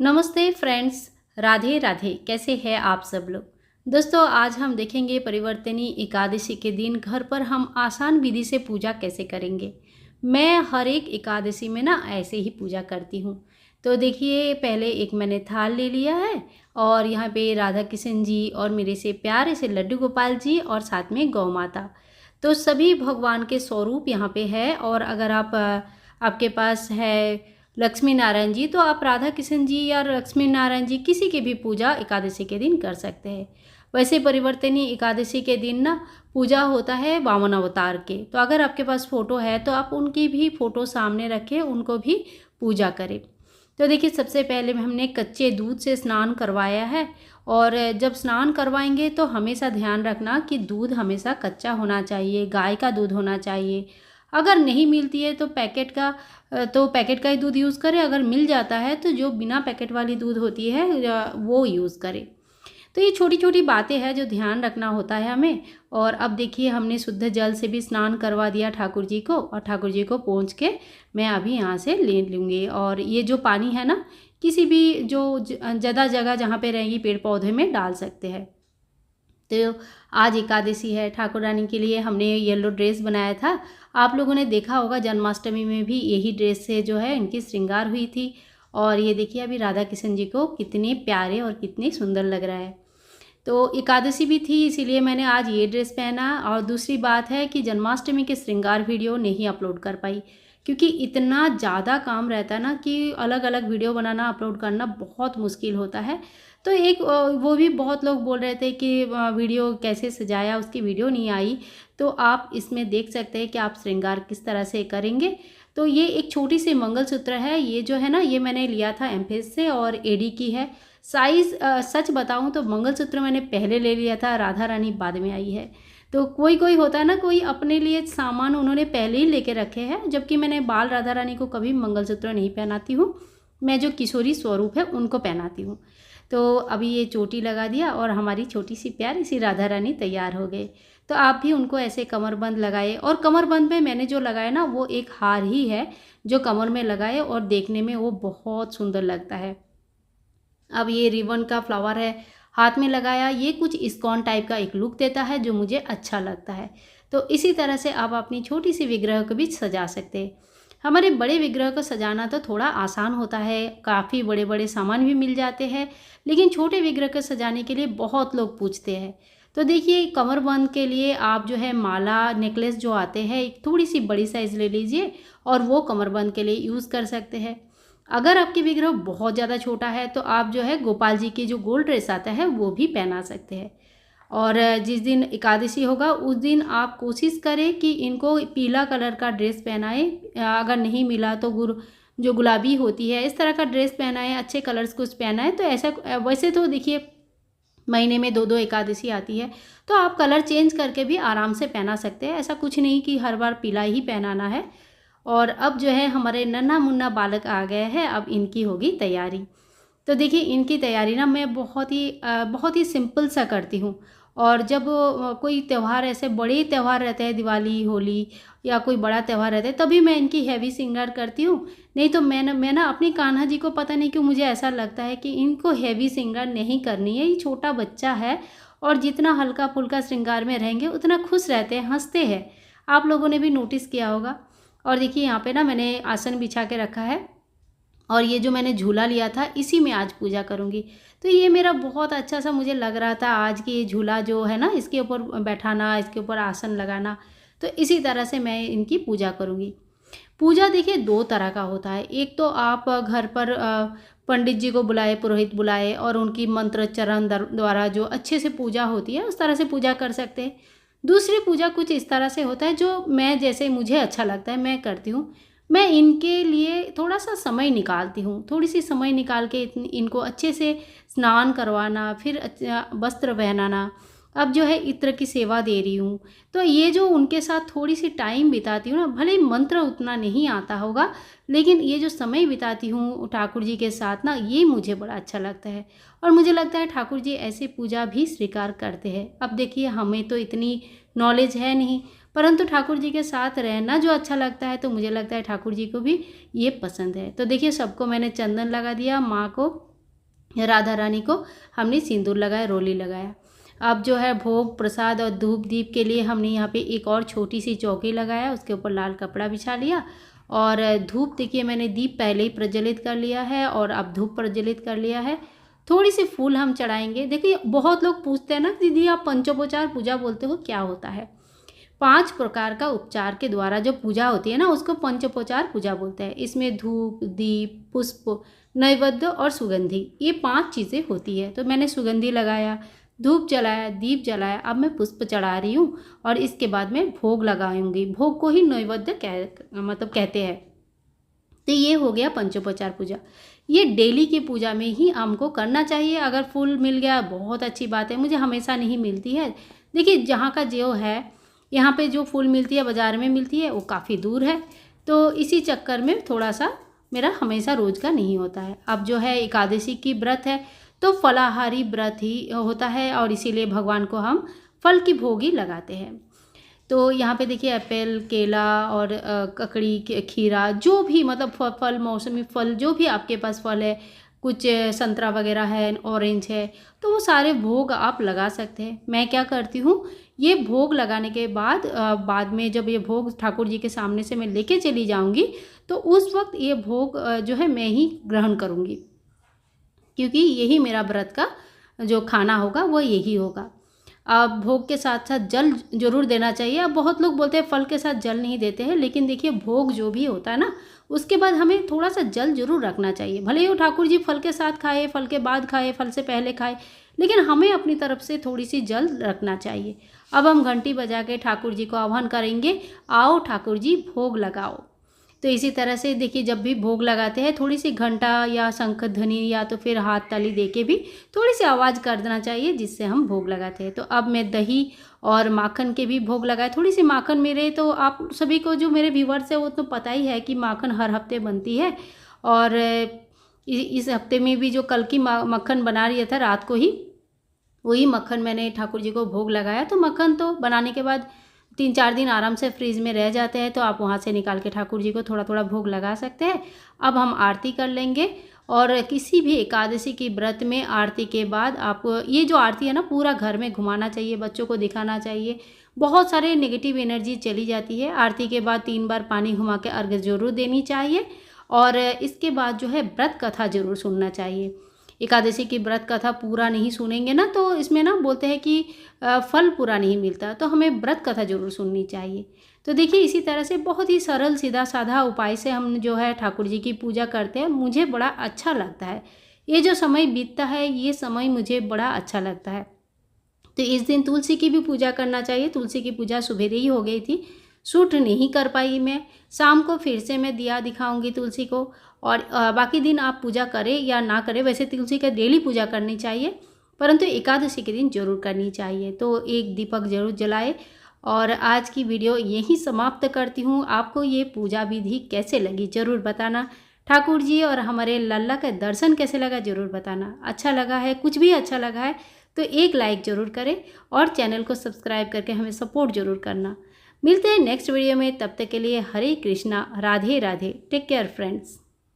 नमस्ते फ्रेंड्स, राधे राधे। कैसे हैं आप सब लोग। दोस्तों, आज हम देखेंगे परिवर्तनी एकादशी के दिन घर पर हम आसान विधि से पूजा कैसे करेंगे। मैं हर एक एकादशी में ना ऐसे ही पूजा करती हूँ। तो देखिए, पहले एक मैंने थाल ले लिया है और यहाँ पे राधा कृष्ण जी और मेरे से प्यारे से लड्डू गोपाल जी और साथ में गौ माता। तो सभी भगवान के स्वरूप यहाँ पे है। और अगर आपके पास है लक्ष्मी नारायण जी, तो आप राधा कृष्ण जी या लक्ष्मी नारायण जी किसी की भी पूजा एकादशी के दिन कर सकते हैं। वैसे परिवर्तनी एकादशी के दिन ना पूजा होता है वामन अवतार के। तो अगर आपके पास फ़ोटो है तो आप उनकी भी फ़ोटो सामने रखें, उनको भी पूजा करें। तो देखिए, सबसे पहले हमने कच्चे दूध से स्नान करवाया है। और जब स्नान करवाएंगे तो हमेशा ध्यान रखना कि दूध हमेशा कच्चा होना चाहिए, गाय का दूध होना चाहिए। अगर नहीं मिलती है तो पैकेट का ही दूध यूज़ करें। अगर मिल जाता है तो जो बिना पैकेट वाली दूध होती है वो यूज़ करें। तो ये छोटी छोटी बातें हैं जो ध्यान रखना होता है हमें। और अब देखिए, हमने शुद्ध जल से भी स्नान करवा दिया ठाकुर जी को, और ठाकुर जी को पोंछ के मैं अभी यहाँ से ले लूँगी। और ये जो पानी है ना, किसी भी जो ज़्यादा जगह जहाँ पे रहेंगी पेड़ पौधे में डाल सकते हैं। तो आज एकादशी है, ठाकुर रानी के लिए हमने येलो ड्रेस बनाया था। आप लोगों ने देखा होगा जन्माष्टमी में भी यही ड्रेस से जो है इनकी श्रृंगार हुई थी। और ये देखिए, अभी राधा कृष्ण जी को कितने प्यारे और कितने सुंदर लग रहा है। तो एकादशी भी थी, इसीलिए मैंने आज ये ड्रेस पहना। और दूसरी बात है कि जन्माष्टमी के श्रृंगार वीडियो नहीं अपलोड कर पाई, क्योंकि इतना ज़्यादा काम रहता है ना कि अलग अलग वीडियो बनाना अपलोड करना बहुत मुश्किल होता है। तो एक वो भी बहुत लोग बोल रहे थे कि वीडियो कैसे सजाया, उसकी वीडियो नहीं आई। तो आप इसमें देख सकते हैं कि आप श्रृंगार किस तरह से करेंगे। तो ये एक छोटी सी मंगलसूत्र है, ये जो है ना, ये मैंने लिया था एमफेस से और एडी की है। साइज़ सच बताऊं तो मंगलसूत्र मैंने पहले ले लिया था, राधा रानी बाद में आई है। तो कोई कोई होता है ना, कोई अपने लिए सामान उन्होंने पहले ही लेके रखे हैं, जबकि मैंने बाल राधा रानी को कभी मंगलसूत्र नहीं पहनाती हूँ। मैं जो किशोरी स्वरूप है उनको पहनाती हूँ। तो अभी ये चोटी लगा दिया और हमारी छोटी सी प्यारी सी राधा रानी तैयार हो गए। तो आप भी उनको ऐसे कमरबंद लगाए। और कमरबंद में मैंने जो लगाया ना, वो एक हार ही है जो कमर में लगाए, और देखने में वो बहुत सुंदर लगता है। अब ये रिबन का फ्लावर है, हाथ में लगाया, ये कुछ इस्कॉन टाइप का एक लुक देता है जो मुझे अच्छा लगता है। तो इसी तरह से आप अपनी छोटी सी विग्रह को भी सजा सकते हैं। हमारे बड़े विग्रह को सजाना तो थोड़ा आसान होता है, काफ़ी बड़े बड़े सामान भी मिल जाते हैं। लेकिन छोटे विग्रह को सजाने के लिए बहुत लोग पूछते हैं। तो देखिए, कमरबंद के लिए आप जो है माला नेकलेस जो आते हैं, एक थोड़ी सी बड़ी साइज़ ले लीजिए और वो कमरबंद के लिए यूज़ कर सकते हैं। अगर आपकी विग्रह बहुत ज़्यादा छोटा है तो आप जो है गोपाल जी की जो गोल्ड ड्रेस आता है वो भी पहना सकते हैं। और जिस दिन एकादशी होगा उस दिन आप कोशिश करें कि इनको पीला कलर का ड्रेस पहनाएं। अगर नहीं मिला तो जो गुलाबी होती है इस तरह का ड्रेस पहनाएं, अच्छे कलर्स कुछ पहनाएं। तो ऐसा वैसे तो देखिए, महीने में दो दो एकादशी आती है, तो आप कलर चेंज करके भी आराम से पहना सकते हैं। ऐसा कुछ नहीं कि हर बार पीला ही पहनाना है। और अब जो है हमारे नन्हा मुन्ना बालक आ गए हैं, अब इनकी होगी तैयारी। तो देखिए, इनकी तैयारी ना मैं बहुत ही सिंपल सा करती हूँ। और जब कोई त्यौहार, ऐसे बड़े त्यौहार रहते हैं, दिवाली होली या कोई बड़ा त्यौहार रहता है, तभी मैं इनकी हैवी श्रृंगार करती हूँ। नहीं तो मैं ना अपनी कान्हा जी को पता नहीं क्यों मुझे ऐसा लगता है कि इनको हैवी श्रृंगार नहीं करनी है। ये छोटा बच्चा है और जितना हल्का फुल्का श्रृंगार में रहेंगे उतना खुश रहते हैं, हंसते हैं। आप लोगों ने भी नोटिस किया होगा। और देखिए, यहाँ पे ना मैंने आसन बिछा के रखा है और ये जो मैंने झूला लिया था इसी में आज पूजा करूँगी। तो ये मेरा बहुत अच्छा सा मुझे लग रहा था आज कि ये झूला जो है ना, इसके ऊपर बैठाना, इसके ऊपर आसन लगाना। तो इसी तरह से मैं इनकी पूजा करूँगी। पूजा देखिए दो तरह का होता है। एक तो आप घर पर पंडित जी को बुलाए, पुरोहित बुलाए और उनकी मंत्र चरण द्वारा जो अच्छे से पूजा होती है उस तरह से पूजा कर सकते हैं। दूसरी पूजा कुछ इस तरह से होता है जो मैं, जैसे मुझे अच्छा लगता है मैं करती हूँ। मैं इनके लिए थोड़ा सा समय निकालती हूँ, थोड़ी सी समय निकाल के इनको अच्छे से स्नान करवाना, फिर वस्त्र पहनाना। अब जो है इत्र की सेवा दे रही हूँ, तो ये जो उनके साथ थोड़ी सी टाइम बिताती हूँ ना, भले ही मंत्र उतना नहीं आता होगा, लेकिन ये जो समय बिताती हूँ ठाकुर जी के साथ ना, ये मुझे बड़ा अच्छा लगता है। और मुझे लगता है ठाकुर जी ऐसे पूजा भी स्वीकार करते हैं। अब देखिए, हमें तो इतनी नॉलेज है नहीं, परंतु ठाकुर जी के साथ रहना जो अच्छा लगता है, तो मुझे लगता है ठाकुर जी को भी ये पसंद है। तो देखिए, सबको मैंने चंदन लगा दिया, माँ को राधा रानी को हमने सिंदूर लगाया, रोली लगाया। अब जो है भोग प्रसाद और धूप दीप के लिए हमने यहाँ पे एक और छोटी सी चौकी लगाया, उसके ऊपर लाल कपड़ा बिछा लिया और धूप देखिए मैंने दीप पहले ही प्रज्वलित कर लिया है और अब धूप प्रज्वलित कर लिया है। थोड़ी सी फूल हम चढ़ाएंगे। देखिए बहुत लोग पूछते हैं ना दीदी आप पंचोपचार पूजा बोलते हो, क्या होता है? 5 प्रकार का उपचार के द्वारा जो पूजा होती है ना उसको पंचोपचार पूजा बोलते हैं। इसमें धूप, दीप, पुष्प, नैवेद्य और सुगंधि, ये 5 चीज़ें होती है। तो मैंने सुगंधि लगाया, धूप जलाया, दीप जलाया, अब मैं पुष्प चढ़ा रही हूँ और इसके बाद मैं भोग लगाऊंगी। भोग को ही नैवेद्य कहते हैं। तो ये हो गया पंचोपचार पूजा। ये डेली की पूजा में ही हमको करना चाहिए। अगर फूल मिल गया बहुत अच्छी बात है, मुझे हमेशा नहीं मिलती है। देखिए जहाँ का जो है, यहाँ पे जो फूल मिलती है बाज़ार में मिलती है वो काफ़ी दूर है, तो इसी चक्कर में थोड़ा सा मेरा हमेशा रोज़ का नहीं होता है। अब जो है एकादशी की व्रत है तो फलाहारी व्रत ही होता है और इसीलिए भगवान को हम फल की भोग ही लगाते हैं। तो यहाँ पे देखिए एप्पल, केला और ककड़ी, खीरा, जो भी मतलब फल, मौसमी फल जो भी आपके पास फल है, कुछ संतरा वगैरह है, ऑरेंज है, तो वो सारे भोग आप लगा सकते हैं। मैं क्या करती हूँ, ये भोग लगाने के बाद में जब ये भोग ठाकुर जी के सामने से मैं लेके चली जाऊँगी तो उस वक्त ये भोग जो है मैं ही ग्रहण करूँगी, क्योंकि यही मेरा व्रत का जो खाना होगा वो यही होगा। अब भोग के साथ साथ जल जरूर देना चाहिए। अब बहुत लोग बोलते हैं फल के साथ जल नहीं देते हैं, लेकिन देखिए भोग जो भी होता है ना उसके बाद हमें थोड़ा सा जल जरूर रखना चाहिए। भले ही वो ठाकुर जी फल के साथ खाए, फल के बाद खाए, फल से पहले खाए, लेकिन हमें अपनी तरफ से थोड़ी सी जल रखना चाहिए। अब हम घंटी बजा के ठाकुर जी को आह्वान करेंगे, आओ ठाकुर जी भोग लगाओ। तो इसी तरह से देखिए जब भी भोग लगाते हैं थोड़ी सी घंटा या शंख ध्वनि या तो फिर हाथ ताली दे के भी थोड़ी सी आवाज़ कर देना चाहिए, जिससे हम भोग लगाते हैं। तो अब मैं दही और माखन के भी भोग लगाए। थोड़ी सी माखन मेरे, तो आप सभी को जो मेरे व्यूवर्स है वो तो पता ही है कि माखन हर हफ्ते बनती है और इस हफ्ते में भी जो कल की मक्खन बना रही था रात को ही, वही मक्खन मैंने ठाकुर जी को भोग लगाया। तो मक्खन तो बनाने के बाद 3-4 दिन आराम से फ्रीज में रह जाते हैं, तो आप वहाँ से निकाल के ठाकुर जी को थोड़ा थोड़ा भोग लगा सकते हैं। अब हम आरती कर लेंगे और किसी भी एकादशी की व्रत में आरती के बाद आपको ये जो आरती है ना पूरा घर में घुमाना चाहिए, बच्चों को दिखाना चाहिए। बहुत सारे नेगेटिव एनर्जी चली जाती है। आरती के बाद 3 बार पानी घुमा के अर्घ्य जरूर देनी चाहिए और इसके बाद जो है व्रत कथा जरूर सुनना चाहिए। एकादशी की व्रत कथा पूरा नहीं सुनेंगे ना तो इसमें ना बोलते हैं कि फल पूरा नहीं मिलता, तो हमें व्रत कथा जरूर सुननी चाहिए। तो देखिए इसी तरह से बहुत ही सरल सीधा साधा उपाय से हम जो है ठाकुर जी की पूजा करते हैं। मुझे बड़ा अच्छा लगता है, ये जो समय बीतता है ये समय मुझे बड़ा अच्छा लगता है। तो इस दिन तुलसी की भी पूजा करना चाहिए। तुलसी की पूजा सुबह ही हो गई थी, शूट नहीं कर पाई मैं। शाम को फिर से मैं दिया दिखाऊंगी तुलसी को। और बाकी दिन आप पूजा करें या ना करें, वैसे तुलसी का डेली पूजा करनी चाहिए, परंतु एकादशी के दिन जरूर करनी चाहिए। तो एक दीपक जरूर जलाए। और आज की वीडियो यहीं समाप्त करती हूँ। आपको ये पूजा विधि कैसे लगी ज़रूर बताना। ठाकुर जी और हमारे लल्ला का दर्शन कैसे लगा ज़रूर बताना। अच्छा लगा है, कुछ भी अच्छा लगा है तो एक लाइक ज़रूर करें और चैनल को सब्सक्राइब करके हमें सपोर्ट ज़रूर करना। मिलते हैं नेक्स्ट वीडियो में, तब तक के लिए Hare Krishna, Radhe Radhe, take care friends.